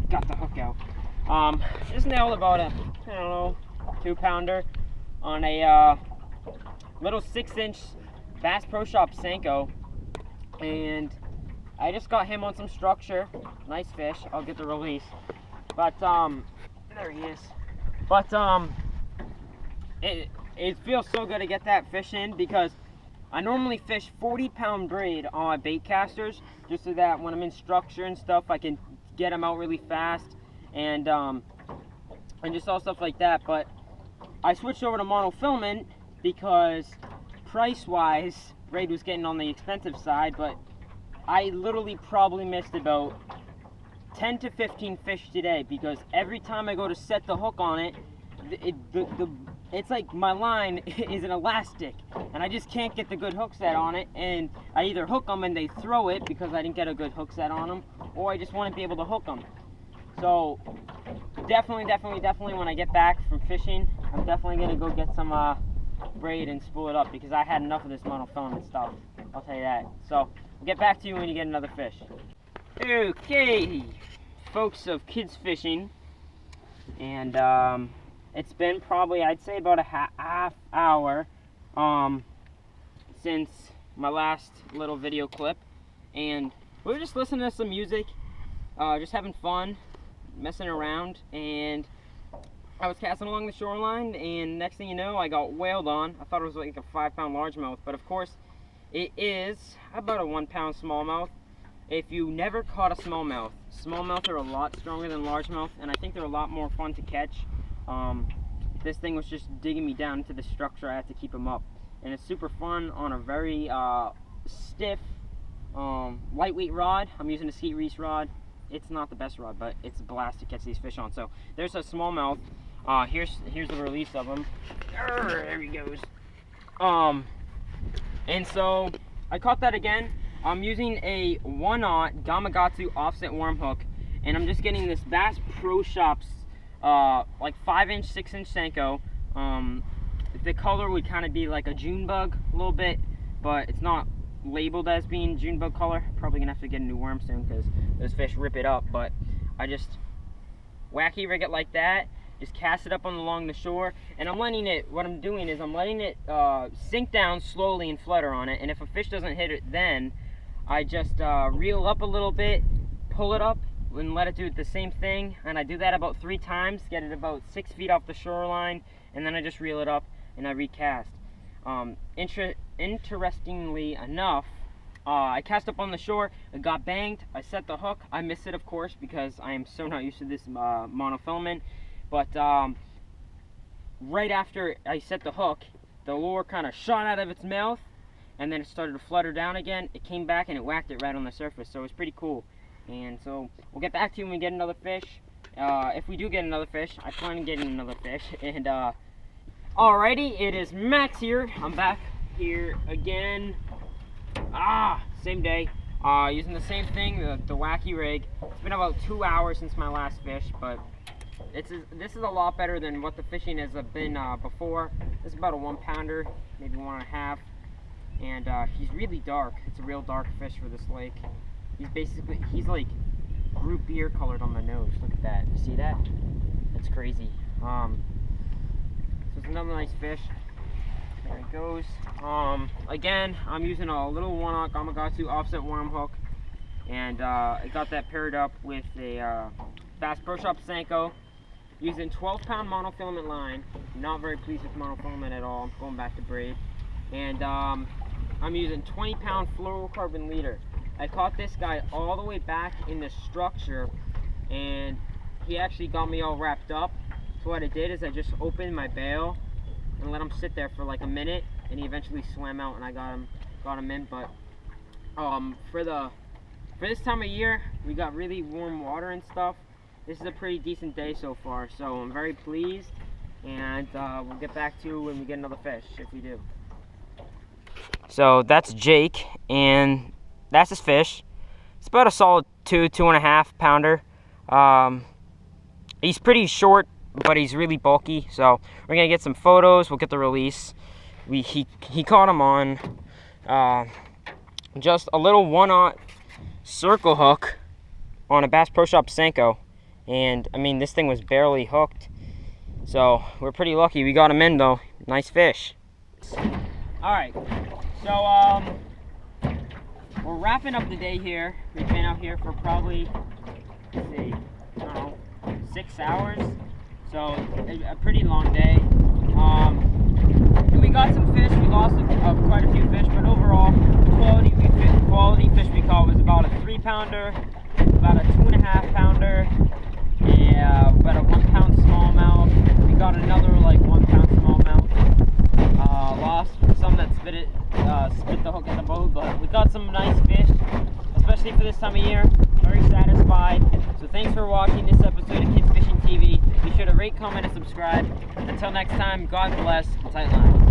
got the hook out. Just nailed about a, I don't know, 2-pounder on a little 6-inch Bass Pro Shop senko, and I just got him on some structure. Nice fish. I'll get the release, but there he is. But it feels so good to get that fish in, because I normally fish 40-pound braid on my bait casters, just so that when I'm in structure and stuff, I can get them out really fast, and just all stuff like that. But I switched over to monofilament because price-wise, braid was getting on the expensive side, but I literally probably missed about 10 to 15 fish today, because every time I go to set the hook on it, it's like my line is an elastic, and I just can't get the good hook set on it, and I either hook them and they throw it because I didn't get a good hook set on them, or I just want to be able to hook them. So definitely when I get back from fishing, I'm definitely going to go get some braid and spool it up, because I had enough of this monofilament stuff, I'll tell you that. So we'll get back to you when you get another fish. Okay, folks of kids fishing, and it's been probably, I'd say, about a half hour since my last little video clip, and we were just listening to some music, just having fun, messing around, and I was casting along the shoreline, and next thing you know, I got whaled on. I thought it was like a 5-pound largemouth, but of course it is about a 1-pound smallmouth. If you never caught a smallmouth, smallmouth are a lot stronger than largemouth, and I think they're a lot more fun to catch. This thing was just digging me down into the structure. I had to keep him up, and it's super fun on a very stiff, lightweight rod. I'm using a Skeet Reese rod. It's not the best rod, but it's a blast to catch these fish on. So there's a smallmouth. Here's the release of him. There he goes. And so I caught that again. I'm using a 1/0 Gamakatsu offset worm hook, and I'm just getting this Bass Pro Shops like 5-inch, 6-inch senko. The color would kind of be like a June bug a little bit, but it's not labeled as being June bug color. Probably gonna have to get a new worm soon, because those fish rip it up. But I just wacky rig it like that, just cast it up along the shore, and I'm letting it, what I'm doing is I'm letting it sink down slowly and flutter on it, and if a fish doesn't hit it, then I just reel up a little bit, pull it up, and let it do the same thing, and I do that about 3 times, get it about 6 feet off the shoreline, and then I just reel it up and I recast. Interestingly enough, I cast up on the shore, it got banged, I set the hook, I missed it of course, because I am so not used to this monofilament, but right after I set the hook, the lure kind of shot out of its mouth, and then it started to flutter down again. It came back and it whacked it right on the surface, so it was pretty cool. And so we'll get back to you when we get another fish. If we do get another fish, I plan on getting another fish. And alrighty, it is Max here. I'm back here again. Same day. Using the same thing, the wacky rig. It's been about 2 hours since my last fish, but this is a lot better than what the fishing has been before. This is about a 1-pounder, maybe 1.5. And he's really dark. It's a real dark fish for this lake. He's like root beer colored on the nose. Look at that. You see that? That's crazy. So it's another nice fish. There he goes. Again, I'm using a little 1/0 Gamakatsu offset worm hook, and I got that paired up with a Bass Pro Shop senko, using 12-pound monofilament line. Not very pleased with monofilament at all. I'm going back to braid, and I'm using 20-pound fluorocarbon leader. I caught this guy all the way back in the structure, and he actually got me all wrapped up. So what I did is I just opened my bail and let him sit there for like a minute, and he eventually swam out, and I got him in. But for this time of year, we got really warm water and stuff. This is a pretty decent day so far, so I'm very pleased, and we'll get back to you when we get another fish, if we do. So that's Jake, and that's his fish. It's about a solid 2.5 pounder. He's pretty short, but he's really bulky, so we're gonna get some photos. We'll get the release. He caught him on just a little 1/0 circle hook on a Bass Pro Shop senko, And I mean, this thing was barely hooked, so we're pretty lucky. We got him in though. Nice fish. All right, so we're wrapping up the day here. We've been out here for probably, let's see, I don't know, 6 hours. So a pretty long day. And we got some fish. We lost quite a few fish, but overall, the quality fish we caught was about a 3-pounder, about a 2.5-pounder, and about a 1-pound smallmouth. We got another like 1-pound smallmouth. Lost some that spit the hook in the boat, but we got some nice fish, especially for this time of year. Very satisfied. So thanks for watching this episode of Kids Fishing TV. Be sure to rate, comment, and subscribe. Until next time, God bless, and tight lines.